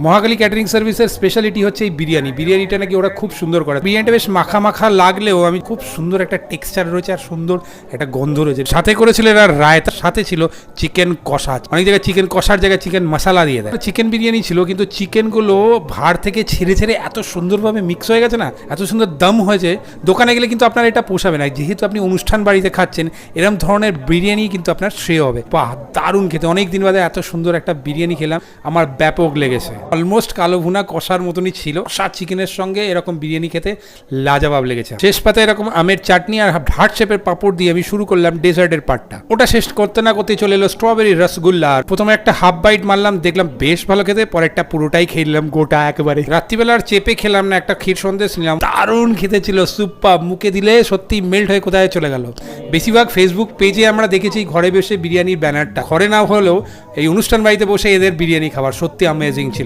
Mahakali catering সার্ভিসের speciality হচ্ছে এই বিরিয়ানিটা নাকি ওরা খুব সুন্দর করে। বিরিয়ানিটা বেশ মাখা মাখা লাগলেও আমি খুব সুন্দর একটা টেক্সচার রয়েছে আর সুন্দর একটা গন্ধ রয়েছে। সাথে করেছিল এরা রায়তার সাথে ছিল চিকেন কষা। অনেক জায়গায় চিকেন কষার জায়গায় চিকেন মশলা দিয়ে দেয়। চিকেন বিরিয়ানি ছিল কিন্তু চিকেনগুলো ভাড় থেকে ছেড়ে ছেড়ে এত সুন্দরভাবে মিক্স হয়ে গেছে না, এত সুন্দর দম হয়েছে। দোকানে গেলে কিন্তু আপনার এটা পোষাবে না, যেহেতু আপনি অনুষ্ঠান বাড়িতে খাচ্ছেন এরকম ধরনের বিরিয়ানি কিন্তু আপনার শ্রেয় হবে। বাহ, দারুণ খেতে। অনেক দিন বাদে এত সুন্দর একটা বিরিয়ানি খেলাম, আমার ব্যাপক লেগেছে। অলমোস্ট কালো ভুনা কষার মতনই ছিল, কষা চিকেনের সঙ্গে এরকম বিরিয়ানি খেতে লাজবাব লেগেছে। শেষ পাতে এরকম আমের চাটনি আর হার্ট শেপের পাপড় দিয়ে আমি শুরু করলাম ডেজার্টের পার্টটা। ওটা শেষ করতে না করতে চলে এলো স্ট্রবেরি রসগোল্লা। প্রথমে একটা হাফ বাইট মারলাম, দেখলাম বেশ ভালো খেতে, পরেরটা পুরোটাই খেয়ে নিলাম গোটা একেবারে। রাত্রিবেলা আর চেপে খেলাম না, একটা ক্ষীর সন্দেশ নিলাম, দারুণ খেতে ছিল, সুপার। মুখে দিলে সত্যি মেল্ট হয়ে কোথায় চলে গেল। বেশিরভাগ ফেসবুক পেজে আমরা দেখেছি ঘরে বসে বিরিয়ানির ব্যানারটা, ঘরে না হলেও এই অনুষ্ঠান বাড়িতে বসে এদের বিরিয়ানি খাবার সত্যি অ্যামেজিং ছিল।